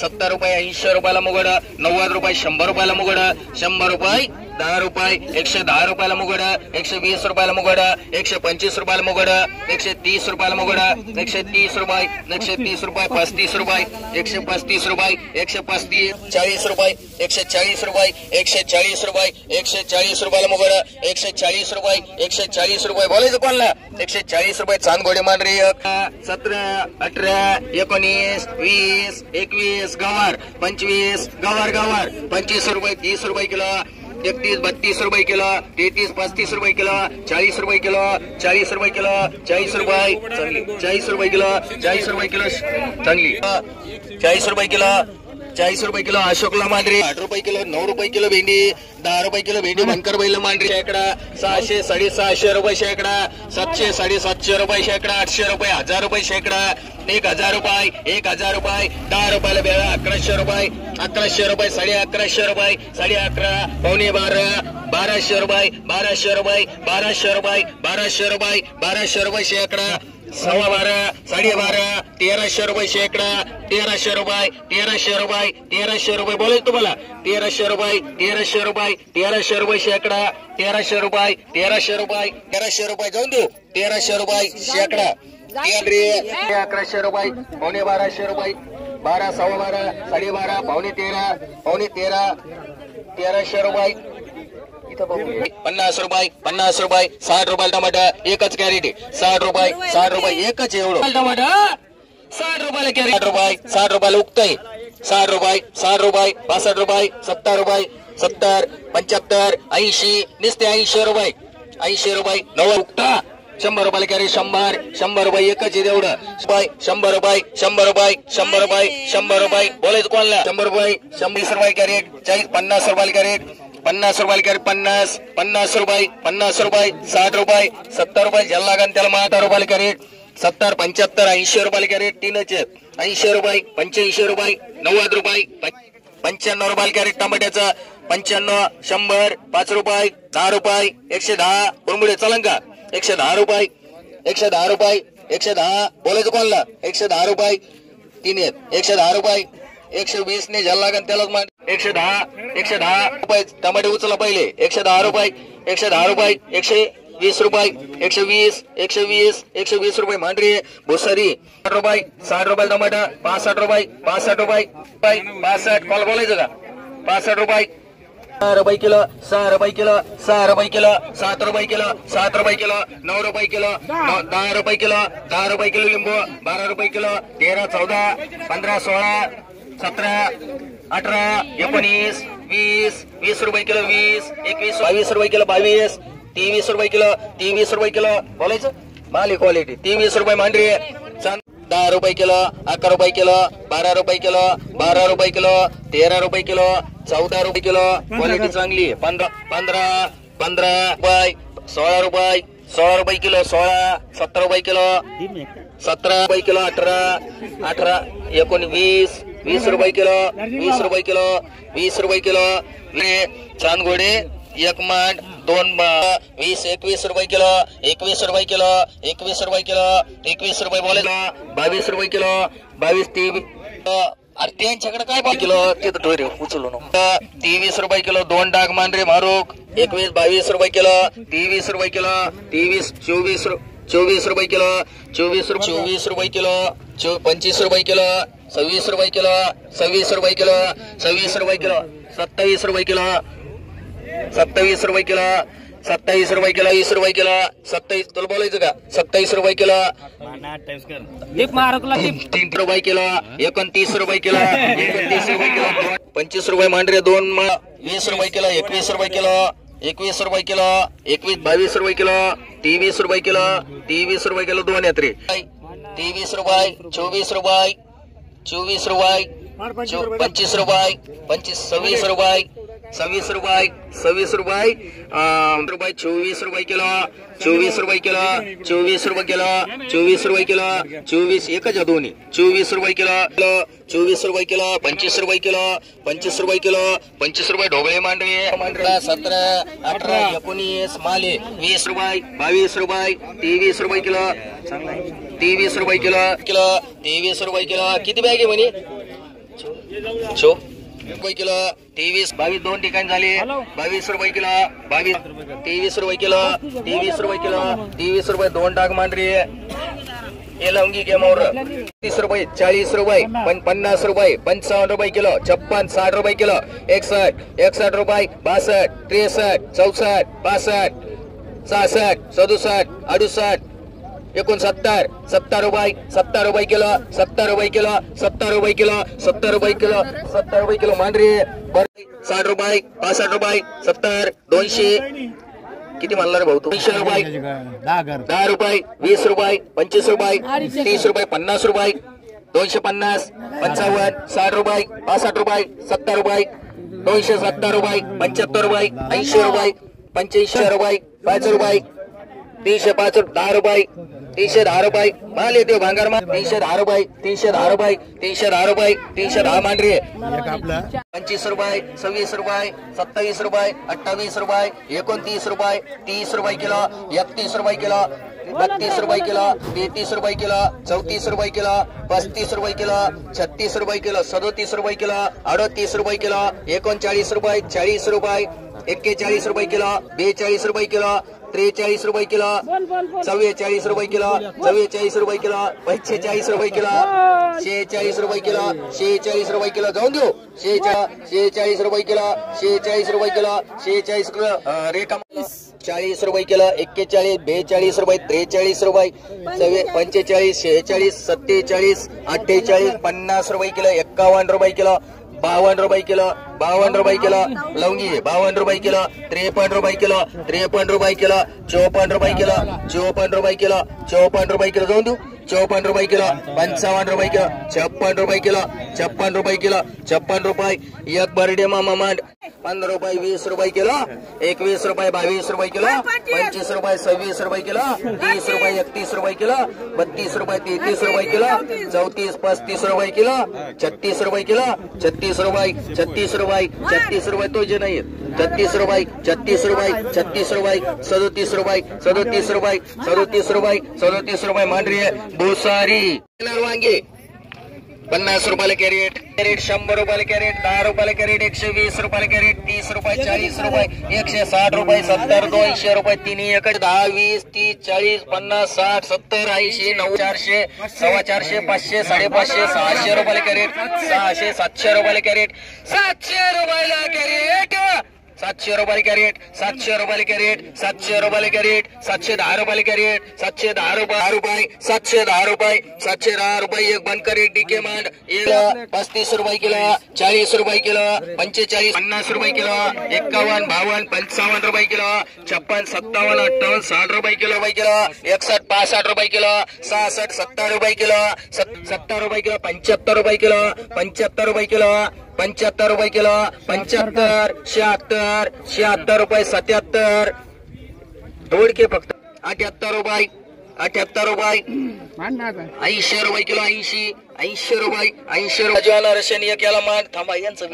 70 रुपये, 80 रुपयाला मुगड, 90 रुपये, 100 रुपयाला मुगड, 100 रुपये, 10 रुपये, 110 रुपयाला मुगड, 120 रुपयाला मुगड, 125 रुपयाला मुगड, 130 रुपयाला मुगड, 130 रुपये, 130 रुपये, 35 रुपये, 135 रुपये, 135, 40 रुपये, 140 रुपये, 140 रुपये, 140 रुपयाला मुगड, 140 रुपये, 140 रुपये बोलायचं कोणला, 140 रुपये चांदगोडे मांढरी, 17, 18, 19, 20, 21 गवार, 25 गवार, 25 रुपये, 30 रुपये किलो, 31, 32 रुपये किलो, 33, 35 रुपये किलो, 40 रुपये किलो, 40 रुपये किलो, 40 रुपये चांगली, 40 रुपये किलो, 40 रुपये किलो चांगली, 40 रुपये किलो, 40 रुपये किलो अशोकला मांढरी, 8 रुपये किलो, 9 रुपये किलो भेंडी, 10 रुपये किलो भेंडी बनकर बैल मांढरी शेकडा, 600, 650 रुपये शेकडा, 700, 750 रुपये शेकडा, 800 रुपये, 1000 रुपये शेकडा, 1000 रुपये, 1000 रुपये, 10 रुपयाला बेळा, 1100 रुपये, 1100 रुपये, 1150 रुपये, 11.5, पावणे 12, 1200 रुपये, 1200 रुपये, 1200 रुपये, 1200 रुपये, 1200 रुपये शेकडा, 12.5, 12.5, 1300 रुपये शेकडा, 1300 रुपये, 1300 रुपये, 1300 रुपये बोलायचं तुम्हाला, 1300 रुपये, 1300 रुपये, 1300 रुपये शेकडा, 1300 रुपये, 1300 रुपये, 1300 रुपये जाऊन देऊ, 1300 रुपये शेकडा, 1100 रुपये, पावणे 1200 रुपये, 12, 12.5, 12.5, पावणे 13, पावणे 13, 1300 रुपये, 50 रुपये, 50 रुपये, 60 रुपये टमाटा एकच कॅरेट, 60 रुपये, 60 रुपये एकच एवढं टमाटा, 60 रुपयाला कॅरेट, 60 रुपये, 60 रुपयाला उगतंय, 60 रुपये, 60 रुपये, 65 रुपये, 70 रुपये, 70, 75, 80, नुसते 80 रुपये, 80 रुपये 9 उगता, 100 रुपयाला कॅरेट, 100 रुपये एकच आहे एवढं, 100 रुपये, 100 रुपये, 100 रुपये, 100 रुपये बोलायचं कोणला, 100 रुपये, 120 रुपये कॅरेट, 40, 50 रुपयाला कॅरेट, 50 रुपयाला कॅरेट, 50, 50 रुपये, 50 रुपये, 60 रुपये, 70 रुपये ज्याला लागन त्याला 10 रुपयाला कॅरेट, 70, 75, 80 रुपयाला कॅरेट, तीनच 80 रुपये, 85 रुपये, 90 रुपये, 95 रुपयाला कॅरेट टमाट्याचं, 95, 100, 5 रुपये, 10 रुपये, 110 उरमुडे चलन का, 110 रुपये, 110 रुपये, 110 बोलायचं कोणला, 110 रुपये, तीन 110 रुपये, 120 ने ज्याला लागन त्यालाच मान, 110 रुपये टमाटे उचला पहिले, 110 रुपये, 110 रुपये, 120 रुपये, 120 रुपये मांढरी भोसरी, 60 रुपये, 60 रुपये टमाटा, 65 रुपये, 65 रुपये, 65 कॉल बोलायचं का, 65 रुपये, 6 रुपये किलो, 6 रुपये किलो, 6 रुपये किलो, 7 रुपये किलो, 7 रुपये किलो, 9 रुपये किलो, 10 रुपये किलो, 10 रुपये किलो लिंबू, 12 रुपये किलो, 13, 14, 15, 16, 17, 18, 19, 20, 20 रुपये किलो, 20, 21, 22 रुपये किलो, 22, 23 रुपये किलो, 23 रुपये किलो बोलायचं माली क्वालिटी, 23 रुपये मांढरी, 10 रुपये किलो, 11 रुपये किलो, 12 रुपये किलो, 12 रुपये किलो, 13 रुपये किलो, 14 रुपये किलो क्वालिटी चांगली, 15 रुपये, 16 रुपये, 16 रुपये किलो, 16, 17 रुपये किलो, 17 रुपये किलो, 18, 19, 20 रुपये किलो, 20 रुपये किलो, 20 रुपये किलो, चांदगोडे एक मांड, 2 20, 21 रुपये किलो, 21 रुपये किलो, 21 रुपये किलो, 21 रुपये बोलायला, 22 रुपये किलो, 22, 23, अरे त्यांच्याकडे काय किलो तिथं ठोरे उचलू नको, 23 रुपये किलो, 2 डाग मांढरे मारूक, 21, 22 रुपये किलो, 23 रुपये किलो, 23, 24 रुपये किलो, 24 रुपये किलो, 25 रुपये किलो, 26 रुपये किलो, 26 रुपये किलो, 26 रुपये किलो, 27 रुपये किलो, 27 रुपये किलो, 27 रुपये किलो, 20 रुपये किलो, 27 तुला बोलायचं का, 27 रुपये किलो, 3 रुपये किलो, 29 रुपये किलो, 29 रुपये किलो, 25 रुपये मांढरे, 2 20 रुपये किलो, 21 रुपये किलो, 21 रुपये किलो, 21, 22 रुपये किलो, 23 रुपये किलो, 23 रुपये किलो, 2 येत्रे, 23 रुपये, 24 रुपये, 24 रुपये, 25 रुपये, 26 रुपये, 26 रुपये, 26 रुपये, 24 रुपये किलो, 24 रुपये किलो, 24 रुपये किलो, 24 रुपये किलो, 24 एकच दोन्ही, 24 रुपये किलो, 24 रुपये किलो, 25 रुपये किलो, 25 रुपये किलो, 25 रुपये ढोबळे मांडवे, 17, 18, 19 माले, 20 रुपये, 22 रुपये, 23 रुपये किलो, 23 रुपये किलो, 23 रुपये किलो, किती बॅग आहे म्हणे, रुपये किलो 23 22 दोन ठिकाणी झाले 22 रुपये किलो 22 23 रुपये किलो 23 रुपये किलो 23 रुपये दोन टाक मांडरी हे लवंगी घे मोर 30 रुपये 40 रुपये 50 रुपये 55 रुपये किलो 56 60 रुपये किलो 61 61 रुपये 62 63 64 65 66 67 68 69 70 रुपये 70 रुपये किलो 70 रुपये किलो 70 रुपये किलो 70 रुपये किलो 70 रुपये किलो मांडरी 60 रुपये 65 रुपये 70 200 किती म्हणला रे भाऊ तू 200 रुपये 10 रुपये 20 रुपये 25 रुपये 30 रुपये 50 रुपये 250 55 60 रुपये 65 रुपये 70 रुपये 270 रुपये 75 रुपये 80 रुपये 85 रुपये 5 रुपये 305 10 रुपये 310 रुपये माल येते भांगार माल 310 रुपये 310 रुपये 310 रुपये 310 मांडरी 25 रुपये 26 रुपये 27 रुपये 28 रुपये 29 रुपये 30 रुपये किलो 31 रुपये किलो 32 रुपये किलो 33 रुपये किलो 34 रुपये किलो 35 रुपये किलो 36 रुपये किलो 37 रुपये किलो 38 रुपये किलो 39 रुपये 40 रुपये 41 रुपये किलो 42 रुपये किलो 43 रुपये किलो 44 रुपये किलो 44 रुपये किलो 45 रुपये किलो 46 रुपये किलो 46 रुपये किलो जाऊन देऊ 46 रुपये किलो 46 रुपये किलो 46 किलो रेखा 40 रुपये किलो 41 42 रुपये 43 रुपये 45 46 47 48 50 रुपये किलो 51 रुपये किलो 52 रुपये किलो 52 रुपये किलो लवंगी 52 रुपये किलो 53 रुपये किलो 53 रुपये किलो 54 रुपये किलो 54 रुपये किलो 54 रुपये किलो जाऊन देऊ 54 रुपये किलो 55 रुपये किलो 56 रुपये किलो 56 रुपये किलो 56 रुपये एक बर्डे मामा मांड 15 रुपये 20 रुपये किलो 21 रुपये 22 रुपये किलो 25 रुपये 26 रुपये किलो 30 रुपये 31 रुपये किलो 32 रुपये 33 रुपये किलो 34 35 रुपये किलो 36 रुपये किलो 36 रुपये 36 रुपये 36 रुपये तो जे नाही 36 रुपये 36 रुपये 36 रुपये 37 रुपये 37 रुपये 37 रुपये 37 रुपये मांडरी भुसारी वांगे 50 रुपये कॅरेट 100 रुपये कॅरेट 10 रुपये कॅरेट 120 रुपये कॅरेट 30 रुपये 40 रुपये 160 रुपये 70 200 रुपये 3 1 10 20 30 40 50 60 70 80 90 400 450 500 550 600 रुपये कॅरेट 600 700 रुपये कॅरेट 700 रुपये कॅरेट 700 रुपये कॅरेट 700 रुपये कॅरेट 700 रुपये कॅरेट 710 रुपये कॅरेट 710 रुपये 710 रुपये 710 रुपये एक बंद कॅरेट डीके मांड 35 रुपये किलो 40 रुपये किलो 45 50 रुपये किलो 51 52 55 रुपये किलो 56 57 58 60 रुपये किलो 61 65 रुपये किलो 66 70 रुपये किलो 70 रुपये किलो 75 रुपये किलो 75 रुपये किलो 75 रुपये किलो 75 76 76 रुपये 77 दोडके फक्त 78 रुपये 78 रुपये 80 रुपये किलो 80 रुपये 80 रुपये जवाना रशन एक याला मान थांबा यांचं